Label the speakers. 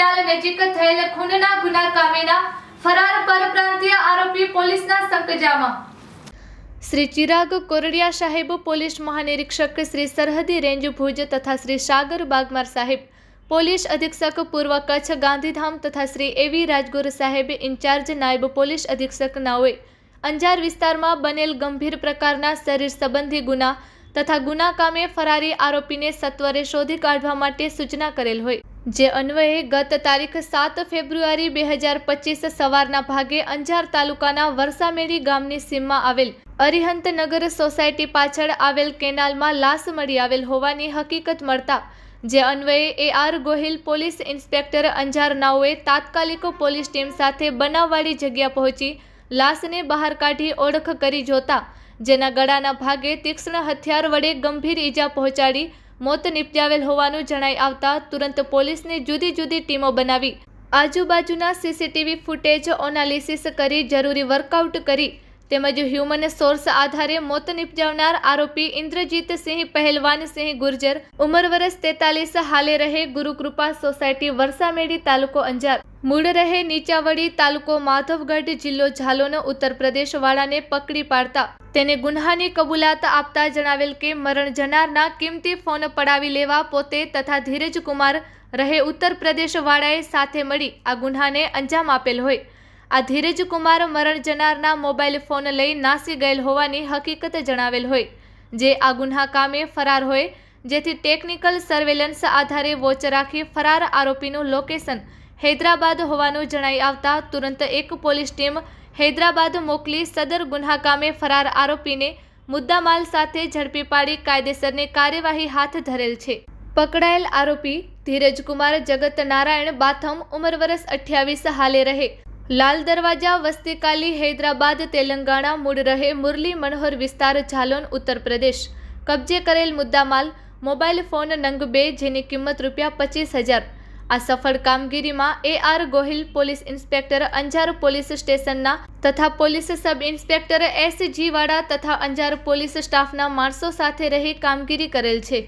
Speaker 1: Canal નજીક થયેલ ખૂનના ગુના કામેના ફરાર પરપ્રાંતીય આરોપી પોલીસના સંકજામાં। શ્રી ચિરાગ કોરડિયા સાહેબ, પોલીસ મહાનિરીક્ષક શ્રી સરહદી રેન્જ ભુજ તથા શ્રી સાગર બાગમાર સાહેબ, પોલીસ અધિક્ષક પૂર્વ કચ્છ ગાંધીધામ તથા શ્રી એવી રાજગુર સાહેબ, ઇન્ચાર્જ નાયબ પોલીસ અધિક્ષક નાઓએ અંજાર વિસ્તારમાં બનેલ ગંભીર પ્રકારના શરીર સંબંધી ગુના તથા ગુના કામે ફરારી આરોપીને સત્વરે શોધી કાઢવા માટે સૂચના કરેલ હોય, જે અન્વયે ગત તારીખ 7 ફેબ્રુઆરી 2025 સવારના ભાગે અંજાર તાલુકાના વરસામેડી ગામની સીમમાં આવેલ અરિહંત નગર સોસાયટી પાછળ આવેલ કેનાલમાં લાશ મળી આવેલ હોવાની હકીકત મળતા, જે અન્વયે AR Gohil police inspector Anjar નાઓએ તાત્કાલિક પોલીસ ટીમ સાથે બનાવવાળી જગ્યા પહોંચી લાશને બહાર કાઢી ઓળખ કરી જોતા, જેના ગળાના ભાગે તીક્ષ્ણ હથિયાર વડે ગંભીર ઈજા પહોંચાડી મોત નિપજાવેલ હોવાનું જણાઈ આવતા તુરંત પોલીસની જુદી જુદી ટીમો બનાવી આજુબાજુના CCTV ફૂટેજ એનાલિસિસ કરી જરૂરી વર્કઆઉટ કરી તેમજ હ્યુમન સોર્સ આધારે મોત નિપજાવનાર આરોપી ઇન્દ્રજીતસિંહ પહેલવાનસિંહ ગુર્જર, ઉંમર વર્ષ 43, હાલે રહે ગુરુકૃપા સોસાયટી વરસામેડી, તાલુકો અંજાર, મૂળ રહે નીચાવડી, તાલુકો માધવગઢ, જિલ્લો ઝાલોન, ઉત્તર પ્રદેશ વાળાને પકડી પાડતા તેને ગુન્હાની કબૂલાત આપતા જણાવેલ કે મરણ જનારના કિંમતી ફોન પડાવી લેવા પોતે તથા ધીરજકુમાર રહે ઉત્તર પ્રદેશ વાળાએ સાથે મળી આ ગુન્હાને અંજામ આપેલ હોય। આ ધીરજકુમાર મરણ જનારના મોબાઈલ ફોન લઈ નાસી ગયેલ હોવાની હકીકત જણાવેલ હોય, જે આ ગુન્હા કામે ફરાર હોય, જેથી ટેકનિકલ સર્વેલન્સ આધારે વોચ રાખી ફરાર આરોપીનું લોકેશન હૈદરાબાદ હોવાનું જણાઈ આવતા તુરંત એક પોલીસ ટીમ હૈદરાબાદ મોકલી સદર ગુન્હા કામે ફરાર આરોપીને મુદ્દામાલ સાથે ઝડપી પાડી કાયદેસરની કાર્યવાહી હાથ ધરેલ છે। પકડાયેલ આરોપી ધીરજકુમાર જગત નારાયણ બાથમ, ઉંમર વર્ષ 28, હાલે રહે લાલ દરવાજા, વસ્તી કાલી, હૈદરાબાદ, તેલંગાણા, મૂળ રહે મુરલી મનોહર વિસ્તાર, ઝાલોન, ઉત્તર પ્રદેશ। કબજે કરેલ મુદ્દામાલ મોબાઈલ ફોન નંગ 2, જેની કિંમત ₹25,000। આ સફળ કામગીરીમાં AR Gohil police inspector Anjar police સ્ટેશનના તથા પોલીસ સબ ઇન્સ્પેક્ટર SG વાડા તથા અંજાર પોલીસ સ્ટાફના માણસો સાથે રહી કામગીરી કરેલ છે।